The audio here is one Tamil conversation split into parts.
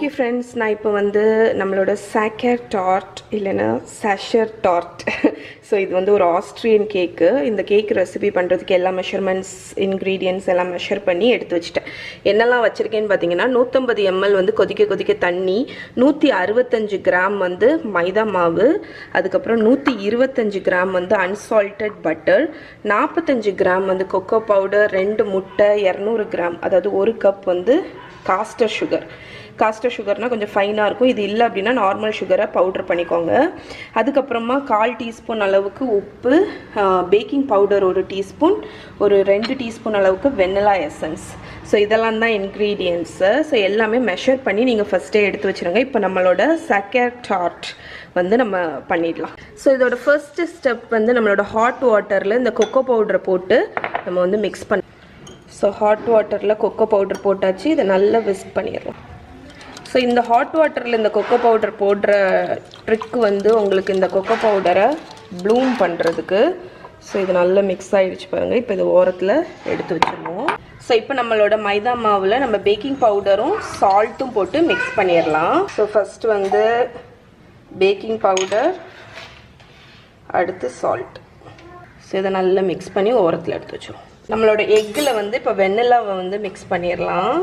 ஓகே ஃப்ரெண்ட்ஸ், நான் இப்போ வந்து நம்மளோட சாக்கர் டார்ட் இல்லைன்னா சாஷர் டார்ட் ஸோ இது வந்து ஒரு ஆஸ்ட்ரியன் கேக்கு. இந்த கேக் ரெசிபி பண்ணுறதுக்கு எல்லா மெஷர்மெண்ட்ஸ் இன்க்ரீடியன்ட்ஸ் எல்லாம் மெஷர் பண்ணி எடுத்து வச்சுட்டேன். என்னெல்லாம் வச்சுருக்கேன்னு பார்த்தீங்கன்னா 150 ml வந்து கொதிக்க தண்ணி, 165 கிராம் வந்து மைதா மாவு, அதுக்கப்புறம் 125 கிராம் வந்து அன்சால்டட் பட்டர், 45 கிராம் வந்து கொக்கோ பவுடர், 2 முட்டை, 200 கிராம் அதாவது 1 கப் வந்து காஸ்டர் சுகர். காஸ்டர் சுகர்னால் கொஞ்சம் ஃபைனாக இருக்கும். இது இல்லை அப்படின்னா நார்மல் சுகரை பவுடர் பண்ணிக்கோங்க. அதுக்கப்புறமா 1/4 டீஸ்பூன் அளவுக்கு உப்பு, பேக்கிங் பவுடர் 1 டீஸ்பூன், ஒரு 2 டீஸ்பூன் அளவுக்கு வெண்ணிலா எசன்ஸ். ஸோ இதெல்லாம் தான் இன்க்ரீடியன்ட்ஸு. ஸோ எல்லாமே மெஷர் பண்ணி நீங்கள் ஃபஸ்ட்டே எடுத்து வச்சுருங்க. இப்போ நம்மளோட சாக்கர் டார்ட் வந்து நம்ம பண்ணிடலாம். ஸோ இதோட ஃபர்ஸ்ட் ஸ்டெப் வந்து நம்மளோட ஹாட் வாட்டரில் இந்த கொக்கோ பவுடரை போட்டு நம்ம வந்து மிக்ஸ் பண்ண. ஸோ ஹாட் வாட்டரில் கொக்கோ பவுடர் போட்டாச்சு. இதை நல்லா விஸ்க் பண்ணிடலாம். ஸோ இந்த ஹாட் வாட்டரில் இந்த கொக்கோ பவுடர் போடுற ட்ரிக் வந்து உங்களுக்கு இந்த கொக்கோ பவுடரை ப்ளூம் பண்ணுறதுக்கு. ஸோ இது நல்லா மிக்ஸ் ஆகிடுச்சு பாருங்கள். இப்போ இது ஓரத்தில் எடுத்து வச்சுருவோம். ஸோ இப்போ நம்மளோட மைதா மாவில் நம்ம பேக்கிங் பவுடரும் சால்ட்டும் போட்டு மிக்ஸ் பண்ணிடலாம். ஸோ ஃபஸ்ட்டு வந்து பேக்கிங் பவுடர், அடுத்து சால்ட். ஸோ இதை நல்லா மிக்ஸ் பண்ணி ஓரத்தில் எடுத்து வச்சுருவோம். நம்மளோட எக்கில் வந்து இப்போ வெண்ணிலாவை வந்து மிக்ஸ் பண்ணிடலாம்.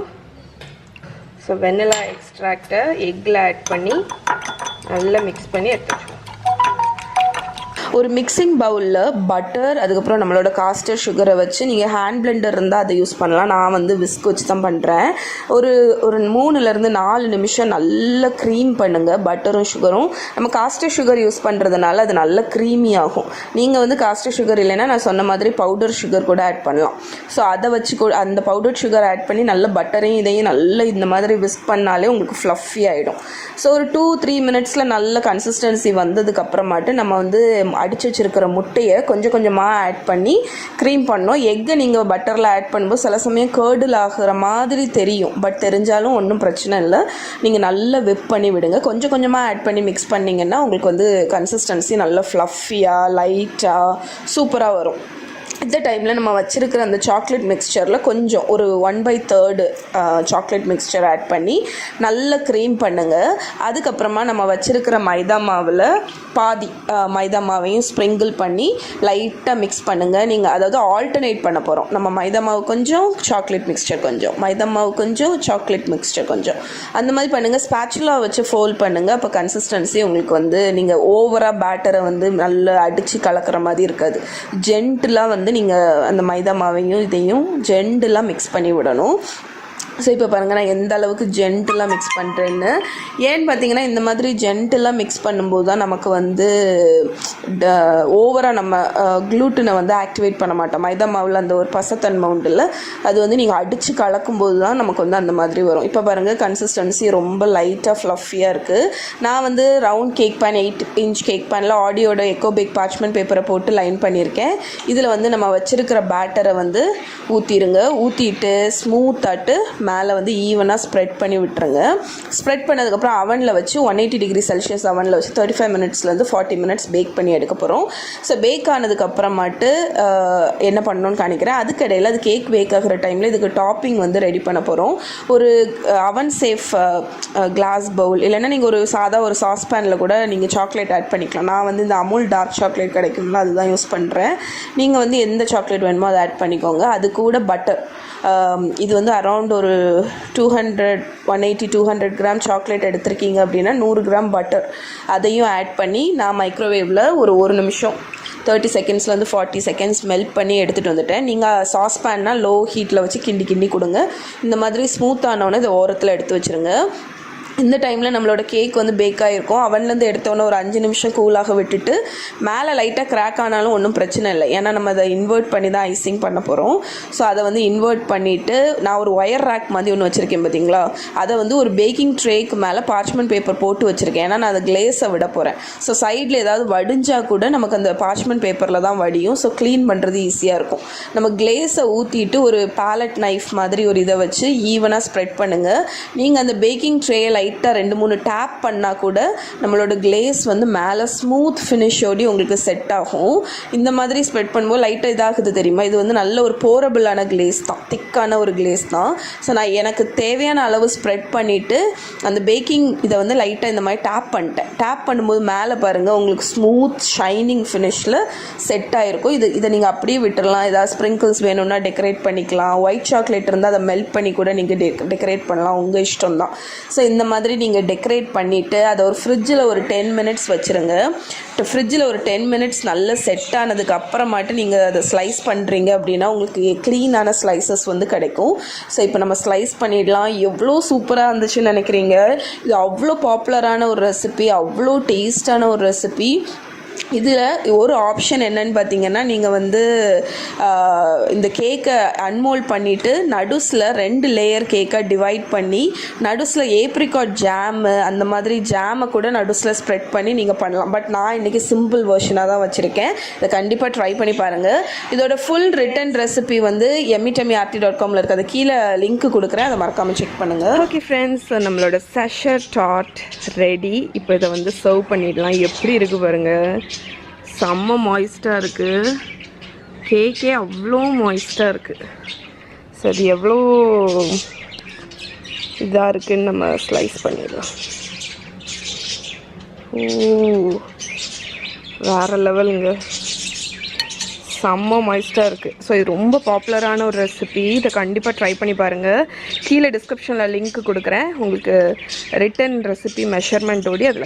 ஸோ வெண்ணிலா எக்ஸ்ட்ராக்டை எக்கில் ஆட் பண்ணி நல்லா மிக்ஸ் பண்ணி எடுத்து வச்சுருவோம். ஒரு மிக்சிங் பவுலில் பட்டர், அதுக்கப்புறம் நம்மளோட காஸ்டர் சுகரை வச்சு நீங்கள் ஹேண்ட் பிளெண்டர் இருந்தால் அதை யூஸ் பண்ணலாம். நான் வந்து விஸ்க் வச்சு தான் பண்ணுறேன். ஒரு 3-4 நிமிஷம் நல்லா க்ரீம் பண்ணுங்கள். பட்டரும் சுகரும் நம்ம காஸ்டர் சுகர் யூஸ் பண்ணுறதுனால அது நல்லா க்ரீமி ஆகும். நீங்கள் வந்து காஸ்டர் சுகர் இல்லைன்னா நான் சொன்ன மாதிரி பவுடர் சுகர் கூட ஆட் பண்ணலாம். ஸோ அதை வச்சு அந்த பவுடர் சுகர் ஆட் பண்ணி நல்ல பட்டரையும் இதையும் நல்லா இந்த மாதிரி விஸ்க் பண்ணாலே உங்களுக்கு ஃப்ளஃபி ஆகிடும். ஸோ ஒரு 2-3 மினிட்ஸில் நல்ல கன்சிஸ்டன்சி வந்ததுக்கப்புறமாட்டு நம்ம வந்து அடித்து வச்சுருக்கிற முட்டையை கொஞ்சம் கொஞ்சமாக ஆட் பண்ணி க்ரீம் பண்ணோம். எக்கை நீங்கள் பட்டரில் ஆட் பண்ணும்போது சில சமயம் கேர்டில் ஆகிற மாதிரி தெரியும். பட் தெரிஞ்சாலும் ஒன்றும் பிரச்சனை இல்லை. நீங்கள் நல்லா விப் பண்ணி விடுங்க. கொஞ்சம் கொஞ்சமாக ஆட் பண்ணி மிக்ஸ் பண்ணிங்கன்னா உங்களுக்கு வந்து கன்சிஸ்டன்சி நல்லா ஃப்ளஃபியாக லைட்டாக சூப்பராக வரும். இந்த டைமில் நம்ம வச்சுருக்கிற அந்த சாக்லேட் மிக்ஸ்சரில் கொஞ்சம் ஒரு 1/3 சாக்லேட் மிக்ஸ்சர் ஆட் பண்ணி நல்லா க்ரீம் பண்ணுங்கள். அதுக்கப்புறமா நம்ம வச்சுருக்கிற மைதா மாவில் பாதி மைதா மாவையும் ஸ்ப்ரிங்கிள் பண்ணி லைட்டாக மிக்ஸ் பண்ணுங்கள். நீங்கள் அதாவது ஆல்டர்னேட் பண்ண போகிறோம். நம்ம மைதா மாவு கொஞ்சம், சாக்லேட் மிக்ஸ்சர் கொஞ்சம், மைதா மாவு கொஞ்சம், சாக்லேட் மிக்ஸ்சர் கொஞ்சம், அந்த மாதிரி பண்ணுங்கள். ஸ்பேச்சுலா வச்சு ஃபோல்ட் பண்ணுங்கள். அப்போ கன்சிஸ்டன்சி உங்களுக்கு வந்து நீங்கள் ஓவராக பேட்டரை வந்து நல்லா அடித்து கலக்கிற மாதிரி இருக்காது. ஜென்டிலாக வந்து நீங்கள் அந்த மைதா மாவையும் இதையும் ஜென்டிலாக மிக்ஸ் பண்ணி விடணும். ஸோ இப்போ பாருங்கள் நான் எந்த அளவுக்கு ஜென்டிலாக மிக்ஸ் பண்ணுறேன்னு. ஏன்னு பார்த்தீங்கன்னா இந்த மாதிரி ஜென்டிலாக மிக்ஸ் பண்ணும்போது தான் நமக்கு வந்து ஓவராக நம்ம க்ளூட்டனை வந்து ஆக்டிவேட் பண்ண மாட்டோம். மைதா மாவில் அந்த ஒரு பசத்தன்மை உண்டுல்ல, அது வந்து நீங்கள் அடித்து கலக்கும்போது தான் நமக்கு வந்து அந்த மாதிரி வரும். இப்போ பாருங்கள் கன்சிஸ்டன்சி ரொம்ப லைட்டாக ஃப்ளஃபியாக இருக்குது. நான் வந்து round cake pan 8 inch cake பேனில் ஆடியோட எக்கோ பேக் பார்ச்மெண்ட் பேப்பரை போட்டு லைன் பண்ணியிருக்கேன். இதில் வந்து நம்ம வச்சுருக்கிற பேட்டரை வந்து ஊற்றிடுங்க. ஊற்றிட்டு ஸ்மூத்தாட்டு மேலே வந்து ஈவனாக ஸ்ப்ரெட் பண்ணி விட்டுருங்க. ஸ்ப்ரெட் பண்ணதுக்கப்புறம் அவனில் வச்சு 180 degree Celsius அவனில் வச்சு 35 minutesலேருந்து 40 minutes பேக் பண்ணி எடுக்க போகிறோம். ஸோ பேக் ஆனதுக்கப்புறமாட்டு என்ன பண்ணணும்னு காணிக்கிறேன். அதுக்கிடையில் அது கேக் பேக் ஆகிற டைமில் இதுக்கு டாப்பிங் வந்து ரெடி பண்ண போகிறோம். ஒரு அவன் சேஃப் கிளாஸ் பவுல் இல்லைன்னா நீங்கள் ஒரு சாதா ஒரு சாஸ்பேனில் கூட நீங்கள் சாக்லேட் ஆட் பண்ணிக்கலாம். நான் வந்து இந்த அமுல் டார்க் சாக்லேட் கிடைக்கும்ல அதுதான் யூஸ் பண்ணுறேன். நீங்கள் வந்து எந்த சாக்லேட் வேணுமோ அதை ஆட் பண்ணிக்கோங்க. அது கூட பட்டர், இது வந்து அரௌண்ட் ஒரு 180-200 கிராம் சாக்லேட் எடுத்திருக்கீங்க அப்படின்னா 100 கிராம் பட்டர் அதையும் ஆட் பண்ணி நான் மைக்ரோவேவில் ஒரு 1 நிமிஷம் 30 செகண்ட்ஸ்லேருந்து 40 செகண்ட்ஸ் மெல்ட் பண்ணி எடுத்துகிட்டு வந்துட்டேன். நீங்கள் சாஸ்பேன்னா லோ ஹீட்டில் வச்சு கிண்டி கொடுங்க. இந்த மாதிரி ஸ்மூத்தானோன்னு இதை ஓரத்தில் எடுத்து வச்சுருங்க. இந்த டைமில் நம்மளோட கேக் வந்து பேக் ஆகிருக்கும். அவன்லேருந்து எடுத்தோன்னே ஒரு 5 நிமிஷம் கூலாக விட்டுட்டு மேலே லைட்டாக கிராக் ஆனாலும் ஒன்றும் பிரச்சனை இல்லை. ஏன்னா நம்ம அதை இன்வெர்ட் பண்ணி தான் ஐசிங் பண்ண போகிறோம். ஸோ அதை வந்து இன்வெர்ட் பண்ணிவிட்டு நான் ஒரு ஒயர் ரேக் மாதிரி ஒன்று வச்சுருக்கேன் பார்த்தீங்களா, அதை வந்து ஒரு பேக்கிங் ட்ரேக்கு மேலே பார்ச்மெண்ட் பேப்பர் போட்டு வச்சுருக்கேன். ஏன்னா நான் அதை கிளேஸை விட போகிறேன். ஸோ சைடில் ஏதாவது வடிஞ்சால் கூட நமக்கு அந்த பார்ச்மெண்ட் பேப்பரில் தான் வடியும். ஸோ க்ளீன் பண்ணுறது ஈஸியாக இருக்கும். நம்ம கிளேஸை ஊற்றிட்டு ஒரு பேலட் நைஃப் மாதிரி ஒரு இதை வச்சு ஈவனாக ஸ்ப்ரெட் பண்ணுங்கள். நீங்கள் அந்த பேக்கிங் ட்ரேயை லைட்டாக 2-3 டேப் பண்ணால் கூட நம்மளோட கிளேஸ் வந்து மேலே ஸ்மூத் ஃபினிஷோடி உங்களுக்கு செட் ஆகும். இந்த மாதிரி ஸ்ப்ரெட் பண்ணும்போது லைட்டாக இதாகுது தெரியுமா, இது வந்து நல்ல ஒரு போரபிளான கிளேஸ் தான், திக்கான ஒரு கிளேஸ் தான். ஸோ நான் எனக்கு தேவையான அளவு ஸ்ப்ரெட் பண்ணிவிட்டு அந்த பேக்கிங் இதை வந்து லைட்டாக இந்த மாதிரி டேப் பண்ணிட்டேன். டேப் பண்ணும்போது மேலே பாருங்கள் உங்களுக்கு ஸ்மூத் ஷைனிங் ஃபினிஷில் செட் ஆகிருக்கும். இதை நீங்கள் அப்படியே விட்டுடலாம். ஏதாவது ஸ்ப்ரிங்கிள்ஸ் வேணும்னா டெக்கரேட் பண்ணிக்கலாம். ஒயிட் சாக்லேட் இருந்தால் அதை மெல்ட் பண்ணி கூட நீங்கள் டெக்கரேட் பண்ணலாம், உங்கள் இஷ்டம் தான். ஸோ இந்த மாதிரி நீங்கள் டெக்கரேட் பண்ணிவிட்டு அதை ஒரு ஃப்ரிட்ஜில் ஒரு 10 மினிட்ஸ் வச்சுருங்க. ஃப்ரிட்ஜில் ஒரு 10 மினிட்ஸ் நல்லா செட் ஆனதுக்கு அப்புறமாட்டு நீங்கள் அதை ஸ்லைஸ் பண்ணுறீங்க அப்படின்னா உங்களுக்கு க்ளீனான ஸ்லைசஸ் வந்து கிடைக்கும். ஸோ இப்போ நம்ம ஸ்லைஸ் பண்ணிடலாம். எவ்வளோ சூப்பராக இருந்துச்சுன்னு நினைக்கிறீங்க. இது அவ்வளோ பாப்புலரான ஒரு ரெசிபி, அவ்வளோ டேஸ்டான ஒரு ரெசிபி. இதில் ஒரு ஆப்ஷன் என்னன்னு பார்த்தீங்கன்னா, நீங்கள் வந்து இந்த கேக்கை அன்மோல்ட் பண்ணிவிட்டு நடுஸில் 2 லேயர் கேக்கை டிவைட் பண்ணி நடுஸில் ஏப்ரிகாட் ஜாமு அந்த மாதிரி ஜாமை கூட நடுஸில் ஸ்ப்ரெட் பண்ணி நீங்கள் பண்ணலாம். பட் நான் இன்றைக்கி சிம்பிள் வெர்ஷனாக தான் வச்சுருக்கேன். இதை கண்டிப்பாக ட்ரை பண்ணி பாருங்கள். இதோட ஃபுல் ரிட்டன் ரெசிபி வந்து yummy.com இருக்குது. அது கீழே லிங்க் கொடுக்குறேன், அதை மறக்காமல் செக் பண்ணுங்கள். ஓகே ஃப்ரெண்ட்ஸ், நம்மளோட சாஷர் டார்ட் ரெடி. இப்போ இதை வந்து சர்வ் பண்ணிடலாம். எப்படி இருக்குது பாருங்கள், செம்ம மாய்ஸ்டாக இருக்குது. கேக்கே அவ்வளோ மாய்ஸ்டாக இருக்குது. ஸோ அது எவ்வளோ இதாக இருக்குதுன்னு நம்ம ஸ்லைஸ் பண்ணிடலாம். வேறு லெவலுங்க, செம்ம மாய்ஸ்டாக இருக்குது. ஸோ இது ரொம்ப பாப்புலரான ஒரு ரெசிபி. இதை கண்டிப்பாக ட்ரை பண்ணி பாருங்கள். கீழே டிஸ்கிரிப்ஷனில் லிங்க் கொடுக்குறேன். உங்களுக்கு ரிட்டன் ரெசிபி மெஷர்மெண்ட்டோடி அதில்